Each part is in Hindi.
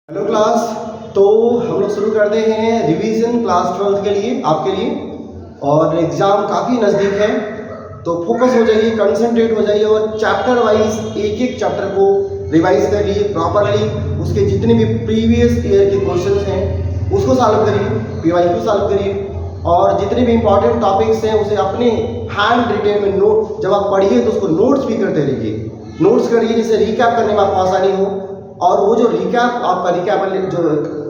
Hello class. तो हम लोग शुरू करते हैं रिवीजन क्लास 12th के लिए आपके लिए, और एग्ज़ाम काफ़ी नज़दीक है। तो फोकस हो जाइए, कंसंट्रेट हो जाइए और चैप्टर वाइज एक एक चैप्टर को रिवाइज करिए प्रॉपरली। उसके जितने भी प्रीवियस ईयर के क्वेश्चंस हैं उसको सॉल्व करिए, पीवाईक्यू सॉल्व करिए, और जितने भी इंपॉर्टेंट टॉपिक्स हैं उसे अपने हैंड रिटेन में नोट, जब आप पढ़िए तो उसको नोट्स भी करते रहिए। नोट्स करिए जिससे रिकैप करने में आपको आसानी हो, और वो जो रिकैप आपका जो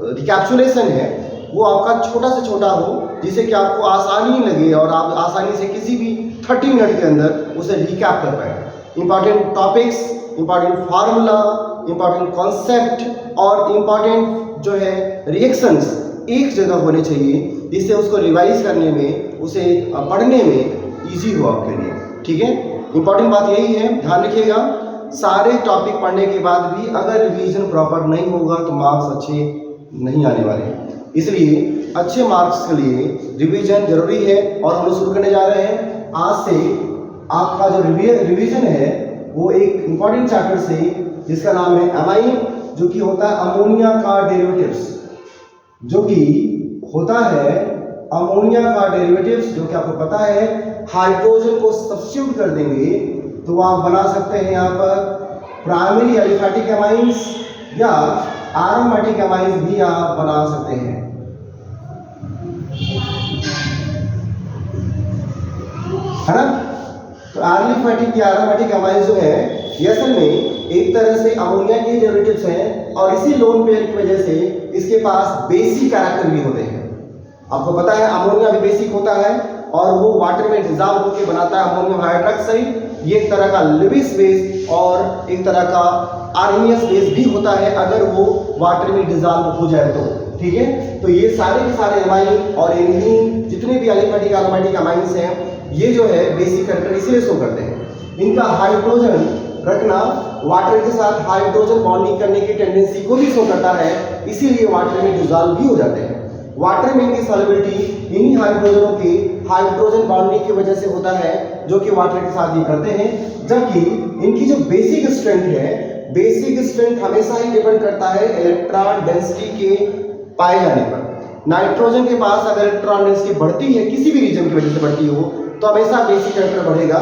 रिकैप्सुलेशन है वो आपका छोटा से छोटा हो, जिससे कि आपको आसानी लगे और आप आसानी से किसी भी 30 मिनट के अंदर उसे रिकैप कर पाए। Important topics, important formula, important concept और इंपॉर्टेंट जो है रिएक्शंस एक जगह होने चाहिए, जिससे उसको रिवाइज करने में, उसे पढ़ने में ईजी हो आपके लिए। ठीक है, इंपॉर्टेंट बात यही है, ध्यान रखिएगा। सारे टॉपिक पढ़ने के बाद भी अगर रिवीजन प्रॉपर नहीं होगा तो मार्क्स अच्छे नहीं आने वाले। इसलिए अच्छे मार्क्स के लिए रिवीजन जरूरी है, और हम लोग शुरू करने जा रहे हैं आज से। आपका जो रिवीजन है वो एक इंपॉर्टेंट चैप्टर से, जिसका नाम है अमाइन, जो कि होता है अमोनिया का डेरिवेटिव्स, जो कि होता है अमोनिया का डेरिवेटिव्स, जो कि आपको पता है हाइड्रोजन को सब्स्टिट्यूट कर देंगे तो आप बना सकते हैं यहाँ पर प्राइमरी एलिफैटिक एमाइंस या एरोमेटिक एमाइंस भी आप बना सकते हैं। है ना? तो एलिफैटिक या एरोमेटिक एमाइंस जो है ये असल में एक तरह से अमोनिया के डेरिवेटिव्स हैं, और इसी लोन पेयर की वजह से इसके पास बेसिक कैरेक्टर भी होते हैं। आपको पता है अमोनिया भी बेसिक होता है, और वो वाटर में डिसॉल्व होकर बनाता है अमोनियम हाइड्रोक्साइड। ये एक तरह का लिविस बेस और एक तरह का आर्नियस बेस भी होता है अगर वो वाटर में डिसॉल्व हो जाए तो। ठीक है, तो ये सारे के सारे एमाइन और एनिलीन, जितने भी एलिफैटिक एरोमेटिक एमाइंस हैं, ये जो है बेसिक कैरेक्टर इसलिए शो करते हैं। इनका हाइड्रोजन रखना वाटर के साथ हाइड्रोजन बॉन्डिंग करने की टेंडेंसी को भी शो करता है, इसीलिए वाटर में डिसॉल्व भी हो जाते हैं। वाटर में इनकी सॉल्युबिलिटी इन्हीं हाइड्रोजनों के हाइड्रोजन बॉन्डिंग की वजह से होता है, जो कि वाटर के साथ ये करते हैं। जबकि इनकी जो बेसिक स्ट्रेंथ है, बेसिक स्ट्रेंथ हमेशा ही डिपेंड करता है इलेक्ट्रॉन डेंसिटी के पाए जाने पर। नाइट्रोजन के पास अगर इलेक्ट्रॉन डेंसिटी बढ़ती है, किसी भी रीजन की वजह से बढ़ती हो, तो हमेशा बेसिक कैरेक्टर बढ़ेगा।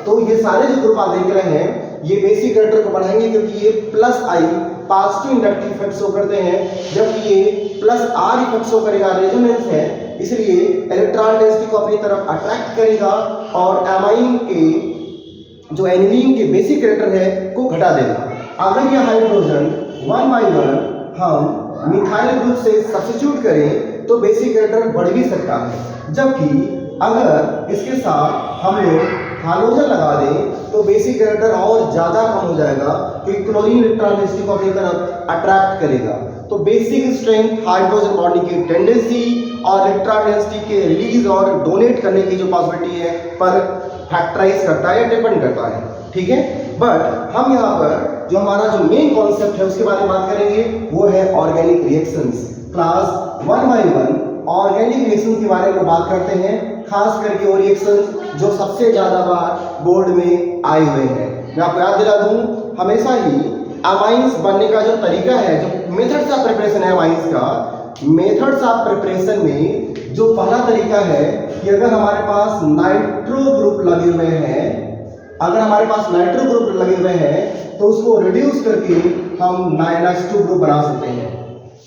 तो ये सारे जो ग्रुप आप देख रहे हैं ये बेसिक कैरेक्टर को बढ़ाएंगे, क्योंकि ये प्लस आई पॉजिटिव इंडक्टिव इफेक्ट शो करते हैं, जबकि ये प्लस आर इफेक्ट शो करेगा, रेजोनेंस है, इसलिए इलेक्ट्रॉन डेंसिटी को अपनी तरफ अट्रैक्ट करेगा और एमाइन के जो एनिलीन के बेसिक कैरेक्टर है को घटा देगा। अगर यह हाइड्रोजन 1 by 1 हम मिथाइल ग्रुप से सब्स्टिट्यूट करें तो बेसिक कैरेक्टर बढ़ भी सकता है, जबकि अगर इसके साथ हम लोग हाइड्रोजन लगा दें तो बेसिक कैरेक्टर और ज्यादा कम हो जाएगा, क्योंकि क्लोरीन इलेक्ट्रॉन डेंसिटी को अपनी तरफ अट्रैक्ट करेगा। तो बेसिक स्ट्रेंथ हाइड्रोजन बॉन्डिंग की टेंडेंसी और इलेक्ट्रॉन डेंसिटी के रिलीज और डोनेट करने की जो पॉसिबिलिटी है पर फैक्टराइज करता है या डिपेंड करता है। ठीक है, बट हम यहाँ पर जो हमारा जो मेन कॉन्सेप्ट है उसके बारे में बात करेंगे, वो है organic reactions. Class 1 by 1 organic reaction के बारे में बात करते हैं, खास करके वो रिएक्शन जो सबसे ज्यादा बार बोर्ड में आए हुए हैं। मैं आपको याद दिला दूं, हमेशा ही अमाइंस बनने का जो तरीका है, जो मेथड्स ऑफ प्रिपरेशन है अमाइंस का, मेथड्स ऑफ प्रिपरेशन में जो पहला तरीका है कि अगर हमारे पास नाइट्रो ग्रुप लगे हुए हैं, अगर हमारे पास नाइट्रो ग्रुप लगे हुए हैं तो उसको रिड्यूस करके हम NH2 ग्रुप बना सकते हैं।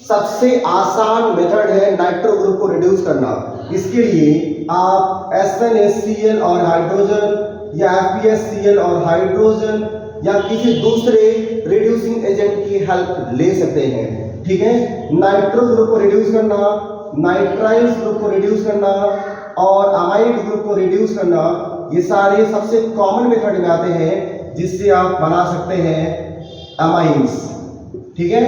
सबसे आसान मेथड है नाइट्रो ग्रुप को रिड्यूस करना। इसके लिए आप SnHCl और हाइड्रोजन या FeSCl और हाइड्रोजन या किसी दूसरे रिड्यूसिंग एजेंट की हेल्प ले सकते हैं। ठीक है, नाइट्रो ग्रुप को रिड्यूस करना, नाइट्राइल्स ग्रुप को रिड्यूस करना और अमाइड ग्रुप को रिड्यूस करना, ये सारे सबसे कॉमन मेथड में आते हैं जिससे आप बना सकते हैं अमाइंस। ठीक है,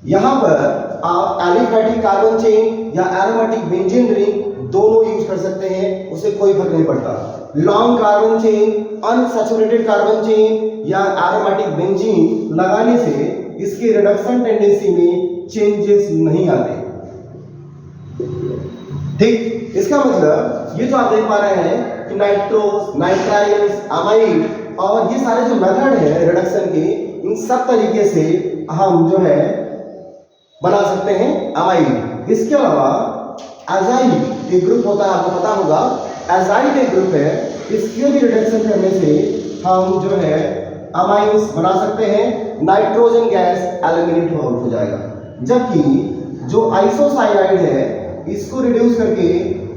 यहां पर आप एलिफैटिक कार्बन चेन या एरोमेटिक बेंजीन रिंग दोनों यूज कर सकते हैं, उससे कोई फर्क नहीं पड़ता। Long carbon chain, unsaturated carbon chain या एरोमेटिक बेंजीन लगाने से इसकी रिडक्शन टेंडेंसी में चेंजेस नहीं आते। ठीक, इसका मतलब ये जो आप देख पा रहे हैं कि नाइट्रोस, नाइट्राइल्स, अमाइड और ये सारे जो मेथड है रिडक्शन के, इन सब तरीके से हम जो है बना सकते हैं अमाइड। इसके अलावा एजाइड एक ग्रुप होता है, आपको पता होगा, एजाइड एक ग्रुप है, इसके भी रिडक्शन करने से हम जो है अमाइंस बना सकते हैं, नाइट्रोजन गैस एलिमिनेट हो जाएगा। जबकि जो आइसोसाइनाइड है इसको रिड्यूस करके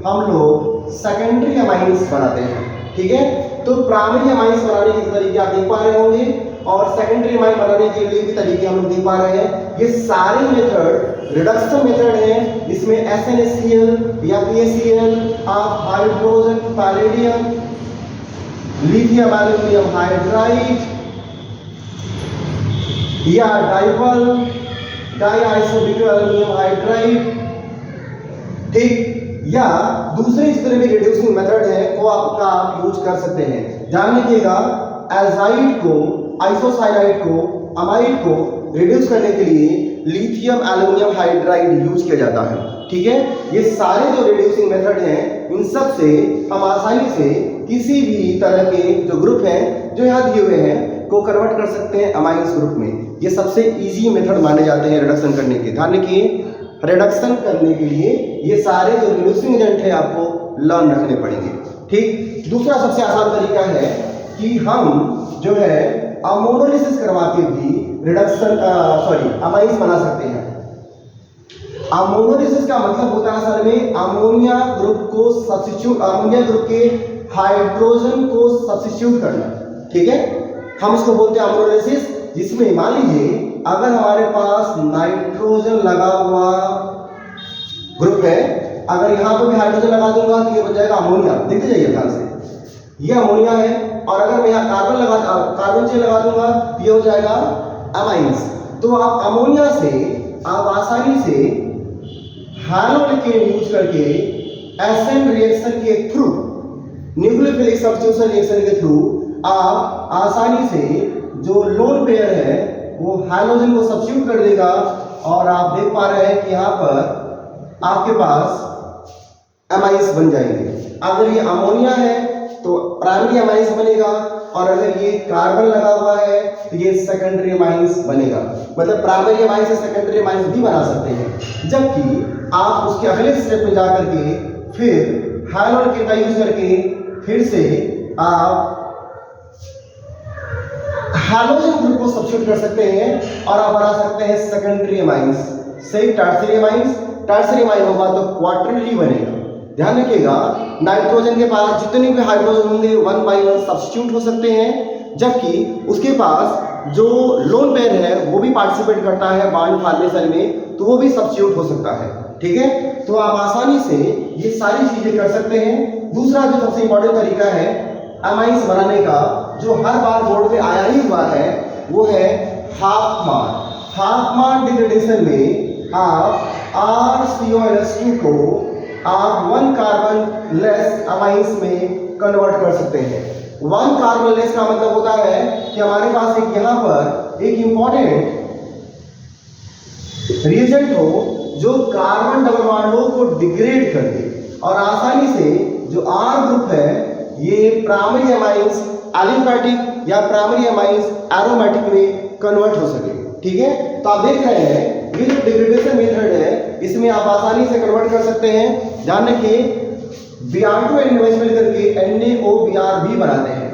हम लोग सेकेंडरी अमाइंस बनाते हैं, ठीक है। तो प्राइमरी अमाइंस बनाने के तरीके आप देख पा रहे होंगे और सेकेंडरी अमाइन बनाने के लिए भी तरीके हम लोग देख पा रहे हैं। ये सारे मेथड रिडक्शन मेथड हैं, इसमें SnHCl या PaCl, आप hydrogen palladium, lithium aluminium hydride या डाइवल डाइआइसोब्यूटाइल एल्यूमिनियम हाइड्राइड, ठीक, या दूसरे इस तरह के रिड्यूसिंग मेथड है वो आप यूज कर सकते हैं। ध्यान रखिएगा, एजाइड को, आइसोसाइनाइड को, अमाइड को रिड्यूस करने के लिए लिथियम एल्यूमिनियम हाइड्राइड यूज किया जाता है, ठीक है। ये सारे जो रिड्यूसिंग मेथड हैं इन सब से हम आसानी से किसी भी तरह के जो ग्रुप हैं जो यहाँ दिए हुए हैं को कन्वर्ट कर सकते हैं अमाइंस ग्रुप में। ये सबसे इजी मेथड माने जाते हैं रिडक्शन करने के। ध्यान रखिए, रिडक्शन करने के लिए ये सारे जो रिड्यूसिंग एजेंट है आपको लर्न रखने पड़ेंगे, ठीक। दूसरा सबसे आसान तरीका है कि हम जो है अमोनोलिसिस करवा के भी रिडक्शन अमाइंस बना सकते हैं। अमोनोलिसिस का मतलब होता है असल में अमोनिया ग्रुप को सब्स्टिट्यूट, अमोनिया ग्रुप के हाइड्रोजन को सब्स्टिट्यूट करना, ठीक है। हम इसको बोलते हैं अमोनोलिसिस, जिसमें मान लीजिए अगर हमारे पास नाइट्रोजन लगा हुआ ग्रुप है, अगर यहां पर भी हाइड्रोजन लगा दूंगा तो ये बन जाएगा अमोनिया। देखते जाइए ध्यान से, ये अमोनिया है, और अगर मैं यहाँ कार्बन चेन लगा दूंगा तो ये हो जाएगा अमाइंस। तो आप अमोनिया से आप आसानी से हैलोलिकेन यूज करके एसिड रिएक्शन के थ्रू, न्यूक्लियोफिलिक सब्स्टिट्यूशन रिएक्शन के थ्रू आप आसानी से जो लोन पेयर है वो हाइड्रोजन को सब्स्टिट्यूट कर देगा, और आप देख पा रहे हैं कि यहाँ पर आपके पास अमाइंस बन जाएंगे। अगर ये अमोनिया है तो प्राइमरी अमाइंस बनेगा, और अगर ये कार्बन लगा हुआ है तो ये सेकेंडरी अमाइंस बनेगा। मतलब प्राइमरी अमाइंस से सेकेंडरी अमाइंस भी बना सकते हैं। जबकि आप उसके अगले स्टेप में जाकर के फिर हाइड्रोजन का यूज करके फिर से आप हाइड्रोजन ग्रुप को सब्स्टिट्यूट कर सकते हैं और आप बना सकते हैं सेकेंडरी अमाइंस से टर्शियरी अमाइंस। टर्शियरी अमाइन होगा तो क्वार्टरली बनेगा। ध्यान रखिएगा, नाइट्रोजन के पास जितने भी हाइड्रोजन होंगे 1 by 1 सब्स्टिट्यूट हो सकते हैं, जबकि उसके पास जो लोन पेयर है वो भी पार्टिसिपेट करता है बॉन्ड फॉर्मेशन में, तो वो भी सब्स्टिट्यूट हो सकता है, ठीक है। तो आप आसानी से ये सारी चीजें कर सकते हैं। दूसरा जो सबसे इंपॉर्टेंट तरीका है अमाइंस बनाने का, जो हर बार बोर्ड में आया ही हुआ है, वो है हाफमान। हाफमान डिग्रेडेशन में आप RCONH2 को आप 1 कार्बन लेस अमाइंस में कन्वर्ट कर सकते हैं। 1 कार्बन लेस का मतलब होता है कि हमारे पास एक यहाँ पर एक इंपॉर्टेंट रिएजेंट हो जो कार्बन डबल बॉन्डों को डिग्रेड कर दे, और आसानी से जो R ग्रुप है ये प्राइमरी अमाइंस एलिफैटिक या प्राइमरी अमाइंस एरोमेटिक में कन्वर्ट हो सके, ठीक है। तो आप देख रहे हैं ये जो डिग्रेडेशन मेथड है इसमें आप आसानी से कन्वर्ट कर सकते हैं। ध्यान रखिए, Br2 NaOH मिलकर के NaOBr भी बनाते हैं।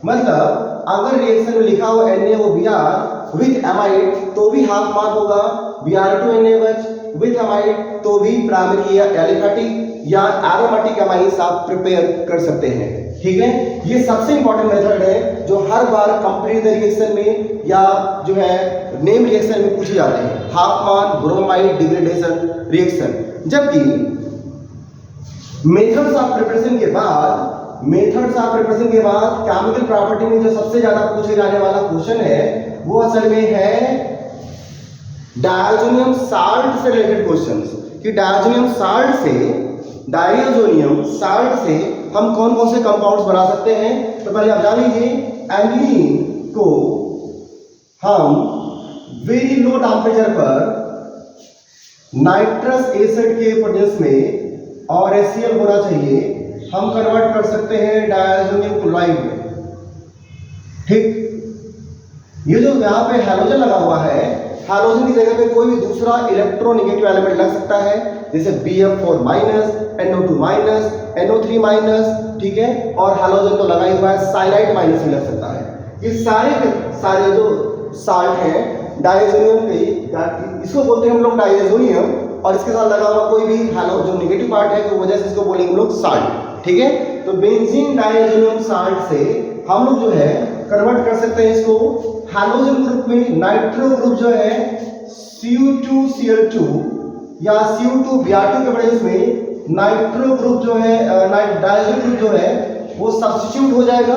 मतलब अगर रिएक्शन में लिखा हो NaOBr विथ एमाइड तो भी हाफ मान होगा, Br2 NaOH विथ एमाइड तो भी प्राइमरी या एलिफैटिक या एरोमेटिक अमाइंस आप प्रिपेयर कर सकते हैं, ठीक है। ये सबसे इंपॉर्टेंट मेथड है जो हर बार कंप्लीट रिएक्शन में या जो है नेम रिएक्शन में पूछे जाते हैं, हाफमान ब्रोमाइड डिग्रेडेशन रिएक्शन। जबकि मेथड्स ऑफ प्रिपरेशन के बाद केमिकल प्रॉपर्टी में जो सबसे ज्यादा पूछे जाने वाला क्वेश्चन है वो असल में है डायज़ोनियम साल्ट से रिलेटेड क्वेश्चंस, कि डायज़ोनियम साल्ट से हम कौन कौन से कंपाउंड्स बना सकते हैं। तो पहले आप जान लीजिए, एनिलीन को हम वेरी लो टेम्परेचर पर नाइट्रस एसिड के प्रेजेंस में और HCl होना चाहिए, हम कन्वर्ट कर सकते हैं डायज़ोनियम क्लोराइड में, ठीक। ये जो यहाँ पे हैलोजन लगा हुआ है हैलोजन की जगह पे कोई भी दूसरा इलेक्ट्रोनेगेटिव एलिमेंट लग सकता है, जैसे BF4 minus, NO2 minus, NO3 minus, ठीक है। और हैलोजन तो लगा ही हुआ है, साइनाइड माइनस भी लग सकता है। ये सारे जो साल्ट हैं डायजोनियम के, इसको बोलते हैं हम लोग डायजोनियम, और इसके साथ लगा हुआ कोई भी हैलो जो नेगेटिव पार्ट है तो वजह से इसको बोलेंगे हम लोग साल्ट, ठीक है। तो बेंजीन डायजोनियम साल्ट से हम लोग जो है कन्वर्ट कर सकते हैं इसको हैलोजन ग्रुप में। नाइट्रो ग्रुप जो है Cu2Cl2 या Cu2Br2 के प्रेजेंस में नाइट्रो ग्रुप जो है डायजोनियम ग्रुप जो है वो सब्स्टिट्यूट हो जाएगा,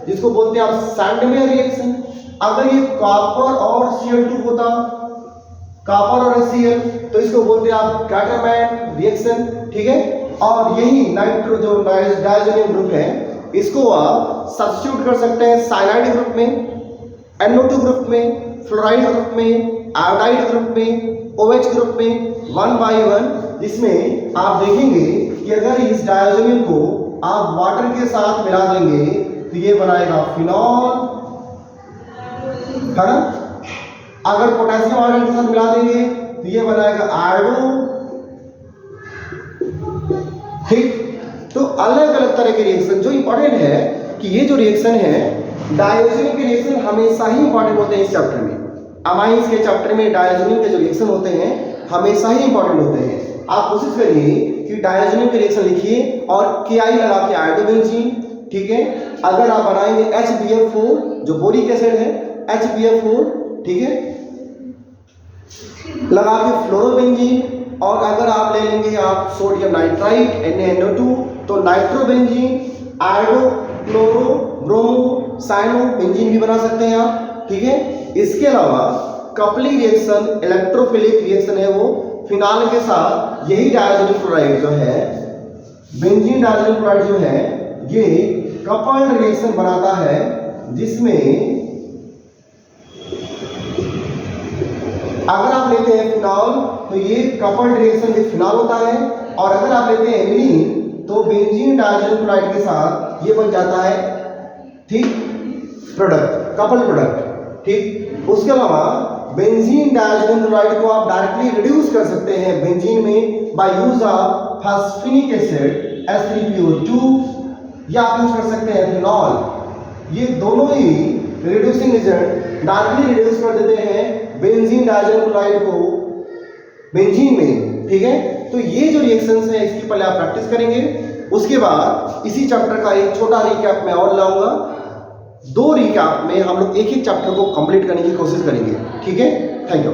जिसको बोलते हैं आप सैंडमेयर रिएक्शन। अगर ये कॉपर और Cl2 होता, कॉपर और Cl, तो इसको बोलते हैं आप कैटरमैन रिएक्शन, ठीक है। और यही नाइट्रो जो डायजोनियम ग्रुप है इसको आप सब्स्टिट्यूट कर सकते हैं साइनाइड ग्रुप में, NO2 ग्रुप में, फ्लोराइड ग्रुप में, आयोडाइड ग्रुप में, OH ग्रुप में 1 by 1, जिसमें आप देखेंगे कि अगर इस डायजोनियम को आप वाटर के साथ मिला देंगे तो ये बनाएगा फिनॉल, है ना। अगर पोटेशियम आयोडाइड के साथ मिला देंगे तो ये बनाएगा आयोडो, ठीक। तो अलग अलग तरह के रिएक्शन, जो इंपॉर्टेंट है कि ये जो रिएक्शन है डायजोनियम के रिएक्शन हमेशा ही इंपॉर्टेंट होते हैं इस चैप्टर में। अमाइंस के चैप्टर में डायजोनियम के जो रिएक्शन होते हैं हमेशा ही इंपॉर्टेंट होते हैं। आप कोशिश करिए कि डायजोनियम के रिएक्शन लिखिए और KI लगा के आयोडोबेंजीन, ठीक है। अगर आप बनाएंगे HBF4 जो बोरिक एसिड है, HBF4, ठीक है, लगा के फ्लोरोबेंजीन, और अगर आप ले लेंगे आप सोडियम नाइट्राइट NaNO2 तो nitrobenzene, iodo, chloro, bromo, cyano benzene भी बना सकते हैं आप, ठीक है। इसके अलावा कपलिंग रिएक्शन, इलेक्ट्रोफिलिक रिएक्शन है वो फिनॉल के साथ, यही डायजोनियम क्लोराइड जो है, बेंजीन डायजोनियम क्लोराइड जो है ये कपल्ड रिएक्शन बनाता है, जिसमें अगर आप लेते हैं फिनॉल तो ये कपल्ड रिएक्शन विद फिनॉल होता है, और अगर आप लेते हैं एमिलीन तो बेंजीन डायजोनियम क्लोराइड के साथ ये बन जाता है, ठीक, प्रोडक्ट, कपल प्रोडक्ट, ठीक। उसके अलावा बेंजीन डायजोनियम क्लोराइड को आप डायरेक्टली रिड्यूस कर सकते हैं बेंजीन में by use of phosphinic acid H3PO2, या आप यूज कर सकते हैं फिनॉल। ये दोनों ही रिड्यूसिंग एजेंट डायरेक्टली रिड्यूस कर देते हैं बेंजीन डायजोनियम क्लोराइड को बेंजीन में, ठीक है। तो ये जो रिएक्शंस है इसकी पहले आप प्रैक्टिस करेंगे, उसके बाद इसी चैप्टर का एक छोटा रिकैप मैं और लाऊंगा। 2 रिकैप में हम लोग एक ही चैप्टर को कंप्लीट करने की कोशिश करेंगे, ठीक है। Thank you.